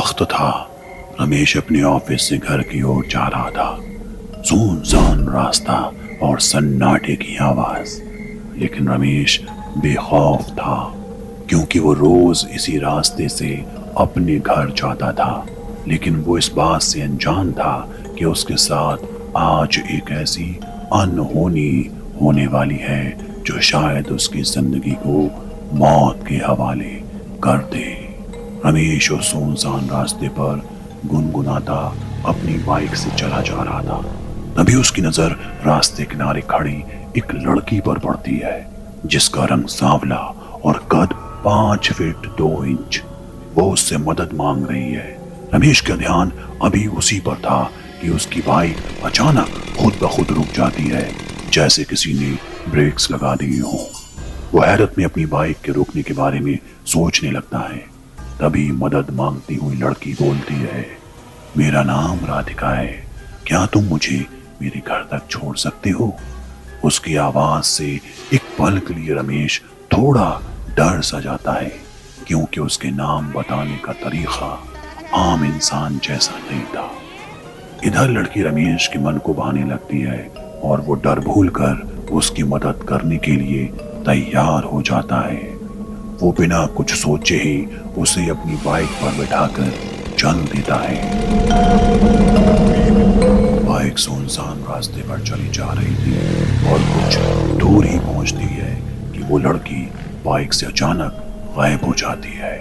वक्त था। रमेश अपने ऑफिस से घर की ओर जा रहा था। सुनसान रास्ता और सन्नाटे की आवाज, लेकिन रमेश बेखौफ था क्योंकि वो रोज इसी रास्ते से अपने घर जाता था। लेकिन वो इस बात से अनजान था कि उसके साथ आज एक ऐसी अनहोनी होने वाली है जो शायद उसकी जिंदगी को मौत के हवाले कर दे। रमेश उस सुनसान रास्ते पर गुनगुनाता अपनी बाइक से चला जा रहा था। तभी उसकी नजर रास्ते किनारे खड़ी एक लड़की पर पड़ती है जिसका रंग सांवला और कद 5 फीट 2 इंच। वो उससे मदद मांग रही है। रमेश का ध्यान अभी उसी पर था कि उसकी बाइक अचानक खुद ब खुद रुक जाती है, जैसे किसी ने ब्रेक्स लगा दिए हों। वो हैरत में अपनी बाइक के रुकने के बारे में सोचने लगता है। तभी मदद मांगती हुई लड़की बोलती है, मेरा नाम राधिका है, क्या तुम मुझे मेरे घर तक छोड़ सकते हो? उसकी आवाज से एक पल के लिए रमेश थोड़ा डर सा जाता है क्योंकि उसके नाम बताने का तरीका आम इंसान जैसा नहीं था। इधर लड़की रमेश के मन को भाने लगती है और वो डर भूलकर उसकी मदद करने के लिए तैयार हो जाता है। वो बिना कुछ सोचे ही उसे अपनी बाइक पर बिठाकर चल देता है। बाइक सुनसान रास्ते पर चली जा रही थी और कुछ दूर ही पहुंचती है कि वो लड़की बाइक से अचानक गायब हो जाती है।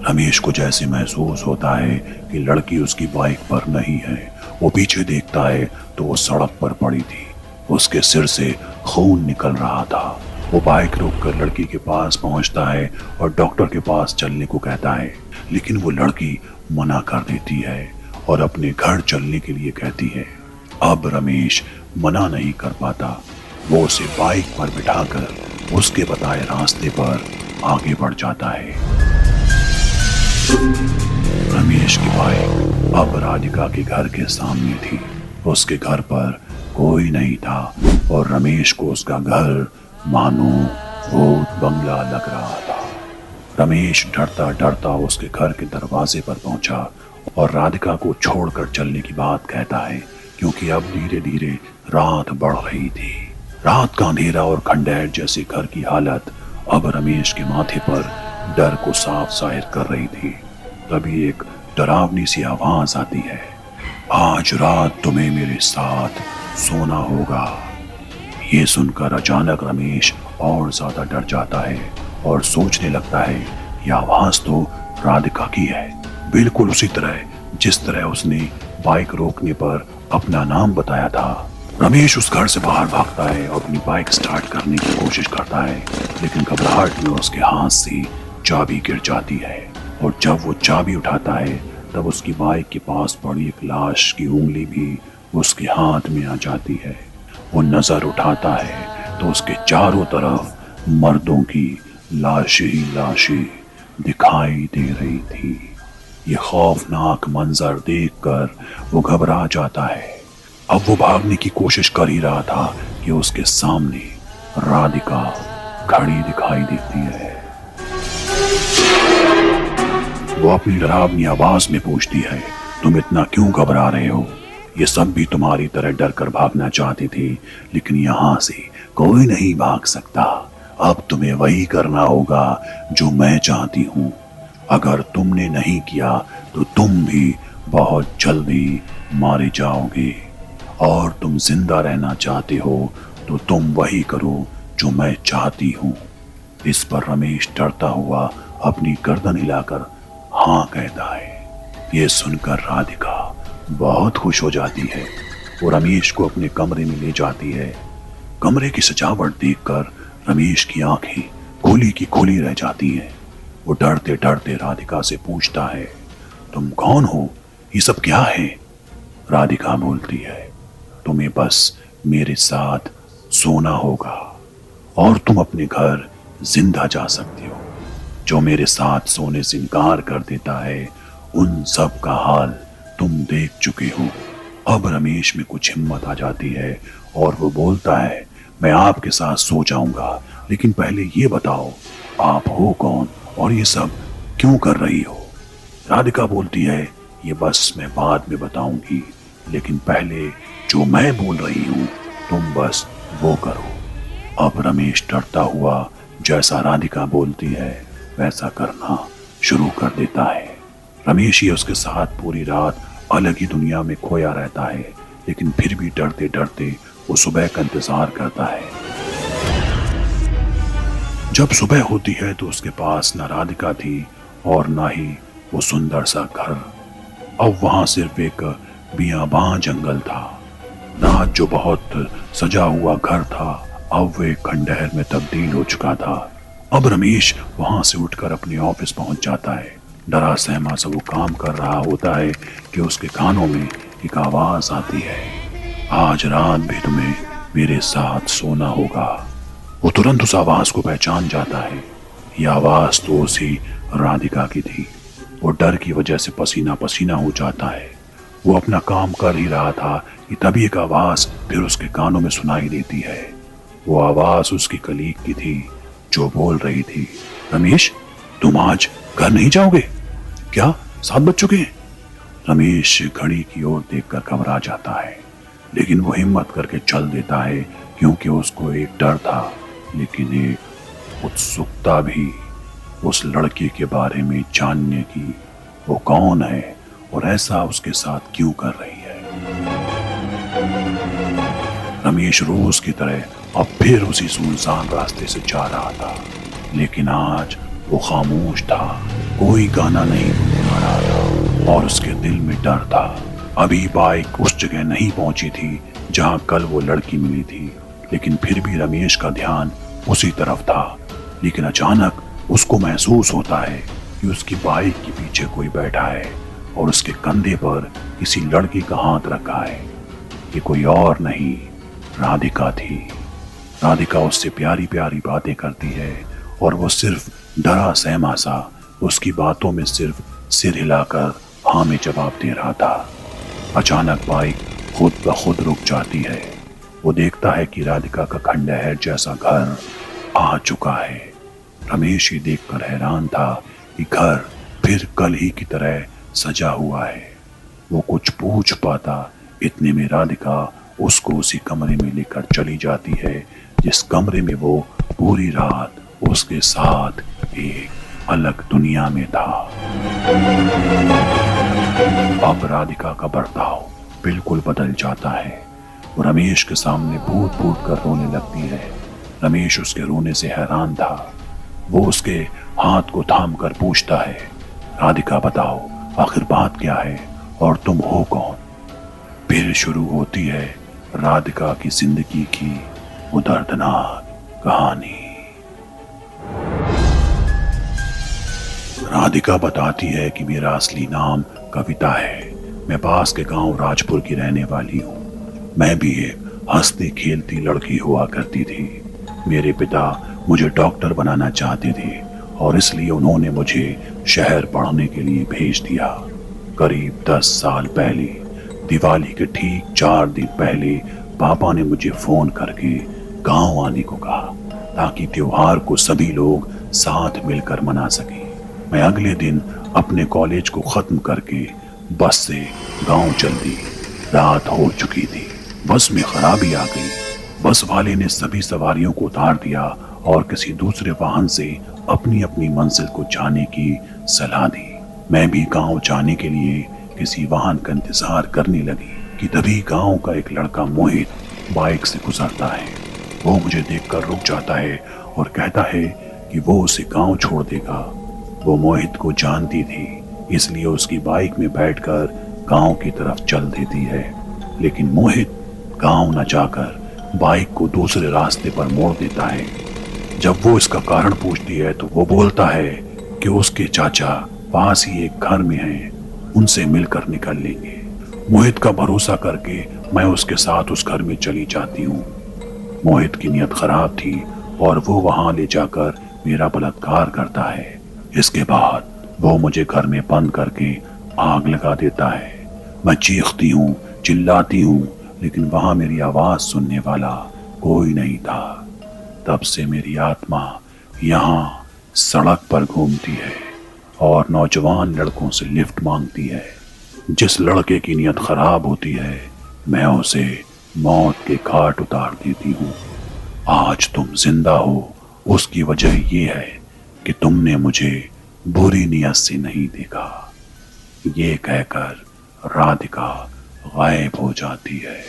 रमेश को जैसे महसूस होता है कि लड़की उसकी बाइक पर नहीं है। वो पीछे देखता है तो वो सड़क पर पड़ी थी, उसके सिर से खून निकल रहा था। वो बाइक रोककर लड़की के पास पहुंचता है और डॉक्टर के पास चलने को कहता है, लेकिन वो लड़की मना कर देती है और अपने घर चलने के लिए कहती है। अब रमेश मना नहीं कर पाता। वो उसे बाइक पर बिठाकर उसके बताए रास्ते पर आगे बढ़ जाता है। रमेश की बाइक अब राधिका के घर के सामने थी। उसके घर पर कोई नहीं था और रमेश को उसका घर मानो भूत बंगला लग रहा था। रमेश डरता डरता उसके घर के दरवाजे पर पहुंचा और राधिका को छोड़कर चलने की बात कहता है क्योंकि अब धीरे धीरे रात बढ़ रही थी। रात का अंधेरा और खंडेर जैसे घर की हालत अब रमेश के माथे पर डर को साफ जाहिर कर रही थी। तभी एक डरावनी सी आवाज आती है, आज रात तुम्हें मेरे साथ सोना होगा। ये सुनकर अचानक रमेश और ज्यादा डर जाता है और सोचने लगता है, यह आवाज तो राधिका की है, बिल्कुल उसी तरह जिस तरह उसने बाइक रोकने पर अपना नाम बताया था। रमेश उस घर से बाहर भागता है और अपनी बाइक स्टार्ट करने की कोशिश करता है, लेकिन घबराहट में उसके हाथ से चाबी गिर जाती है और जब वो चाबी उठाता है तब उसकी बाइक के पास पड़ी एक लाश की उंगली भी उसके हाथ में आ जाती है। वो नजर उठाता है तो उसके चारों तरफ मर्दों की लाशें ही लाशें दिखाई दे रही थी। ये खौफनाक मंजर देखकर वो घबरा जाता है। अब वो भागने की कोशिश कर ही रहा था कि उसके सामने राधिका खड़ी दिखाई देती है। वो अपनी डरावनी आवाज में पूछती है, तुम इतना क्यों घबरा रहे हो? ये सब भी तुम्हारी तरह डर कर भागना चाहती थी, लेकिन यहाँ से कोई नहीं भाग सकता। अब तुम्हें वही करना होगा जो मैं चाहती हूँ। अगर तुमने नहीं किया तो तुम भी बहुत जल्दी मारे जाओगे, और तुम जिंदा रहना चाहते हो तो तुम वही करो जो मैं चाहती हूँ। इस पर रमेश डरता हुआ अपनी गर्दन हिलाकर हाँ कहता है। ये सुनकर राधिका बहुत खुश हो जाती है। वो रमेश को अपने कमरे में ले जाती है। कमरे की सजावट देखकर रमेश की आंखें खोली की खोली रह जाती हैं। वो डरते डरते राधिका से पूछता है, तुम कौन हो? ये सब क्या है? राधिका बोलती है, तुम्हें बस मेरे साथ सोना होगा और तुम अपने घर जिंदा जा सकते हो। जो मेरे साथ सोने से इनकार कर देता है उन सब का हाल तुम देख चुके हो। अब रमेश में कुछ हिम्मत आ जाती है और वो बोलता है, मैं आपके साथ सो जाऊंगा, लेकिन पहले ये बताओ आप हो कौन और ये सब क्यों कर रही हो? राधिका बोलती है, ये बस मैं बाद में बताऊंगी, लेकिन पहले जो मैं बोल रही हूँ तुम बस वो करो। अब रमेश डरता हुआ जैसा राधिका बोलती है वैसा करना शुरू कर देता है। रमेश ही उसके साथ पूरी रात अलग ही दुनिया में खोया रहता है, लेकिन फिर भी डरते डरते वो सुबह का इंतजार करता है। जब सुबह होती है तो उसके पास न राधिका थी और न ही वो सुंदर सा घर। अब वहां सिर्फ एक बियाबान जंगल था। रात जो बहुत सजा हुआ घर था अब वो एक खंडहर में तब्दील हो चुका था। अब रमेश वहां से उठकर अपने ऑफिस पहुंच जाता है। डरा सहमा सा वो काम कर रहा होता है कि उसके कानों में एक आवाज आती है, आज रात भी तुम्हें मेरे साथ सोना होगा। वो तुरंत उस आवाज को पहचान जाता है। यह आवाज तो उसी राधिका की थी। वो डर की वजह से पसीना पसीना हो जाता है। वो अपना काम कर ही रहा था कि तभी एक आवाज फिर उसके कानों में सुनाई देती है। वो आवाज उसकी कलीग की थी जो बोल रही थी, रमेश तुम आज घर नहीं जाओगे क्या? 7 बज चुके हैं। रमेश घड़ी की ओर देखकर घबरा जाता है, लेकिन वो हिम्मत करके चल देता है क्योंकि उसको एक डर था, लेकिन एक उत्सुकता भी उस लड़की के बारे में जानने की, वो कौन है और ऐसा उसके साथ क्यों कर रही है। रमेश रोज की तरह अब फिर उसी सुनसान रास्ते से जा रहा था, लेकिन आज वो खामोश था। कोई गाना नहीं आ रहा था और उसके दिल में डर था। अभी बाइक उस जगह नहीं पहुंची थी जहां कल वो लड़की मिली थी, लेकिन फिर भी रमेश का ध्यान उसी तरफ था। लेकिन अचानक उसको महसूस होता है कि उसकी बाइक के पीछे कोई बैठा है और उसके कंधे पर किसी लड़की का हाथ रखा है। ये कोई और नहीं, राधिका थी। राधिका उससे प्यारी प्यारी बातें करती है और वो सिर्फ डरा सहमा सा उसकी बातों में सिर्फ सिर हिलाकर हाँ में जवाब दे रहा था। अचानक बाइक खुद ब खुद रुक जाती है। वो देखता है कि राधिका का खंडहर जैसा घर आ चुका है। रमेश ही देखकर हैरान था कि घर फिर कल ही की तरह सजा हुआ है। वो कुछ पूछ पाता इतने में राधिका उसको उसी कमरे में लेकर चली जाती है जिस कमरे में वो पूरी रात उसके साथ एक अलग दुनिया में था। अब राधिका का बर्ताव बिल्कुल बदल जाता है। वो रमेश के सामने फूट फूट कर रोने लगती है। रमेश उसके रोने से हैरान था। वो उसके हाथ को थाम कर पूछता है, राधिका बताओ आखिर बात क्या है और तुम हो कौन? फिर शुरू होती है राधिका की जिंदगी की वो दर्दनाक कहानी। राधिका बताती है कि मेरा असली नाम कविता है। मैं पास के गांव राजपुर की रहने वाली हूँ। मैं भी एक हंसती खेलती लड़की हुआ करती थी। मेरे पिता मुझे डॉक्टर बनाना चाहते थे और इसलिए उन्होंने मुझे शहर पढ़ने के लिए भेज दिया। करीब 10 साल पहले दिवाली के ठीक 4 दिन पहले पापा ने मुझे फोन करके गांव आने को कहा ताकि त्योहार को सभी लोग साथ मिलकर मना सकें। मैं अगले दिन अपने कॉलेज को खत्म करके बस से गांव चल दी। रात हो चुकी थी। बस में खराबी आ गई। बस वाले ने सभी सवारियों को उतार दिया और किसी दूसरे वाहन से अपनी अपनी मंजिल को जाने की सलाह दी। मैं भी गांव जाने के लिए किसी वाहन का इंतजार करने लगी कि तभी गांव का एक लड़का मोहित बाइक से गुजरता है। वो मुझे देखकर रुक जाता है और कहता है कि वो उसे गांव छोड़ देगा। वो मोहित को जानती थी, इसलिए उसकी बाइक में बैठकर गांव की तरफ चल देती है। लेकिन मोहित गांव न जाकर बाइक को दूसरे रास्ते पर मोड़ देता है। जब वो इसका कारण पूछती है तो वो बोलता है कि उसके चाचा पास ही एक घर में हैं, उनसे मिलकर निकल लेंगे। मोहित का भरोसा करके मैं उसके साथ उस घर में चली जाती हूँ। मोहित की नीयत खराब थी और वो वहां ले जाकर मेरा बलात्कार करता है। इसके बाद वो मुझे घर में बंद करके आग लगा देता है। मैं चीखती हूँ, चिल्लाती हूँ, लेकिन वहां मेरी आवाज सुनने वाला कोई नहीं था। तब से मेरी आत्मा यहाँ सड़क पर घूमती है। और नौजवान लड़कों से लिफ्ट मांगती है। जिस लड़के की नीयत खराब होती है मैं उसे मौत के घाट उतार देती हूँ। आज तुम जिंदा हो उसकी वजह ये है कि तुमने मुझे बुरी नीयत से नहीं देखा। ये कहकर राधिका गायब हो जाती है।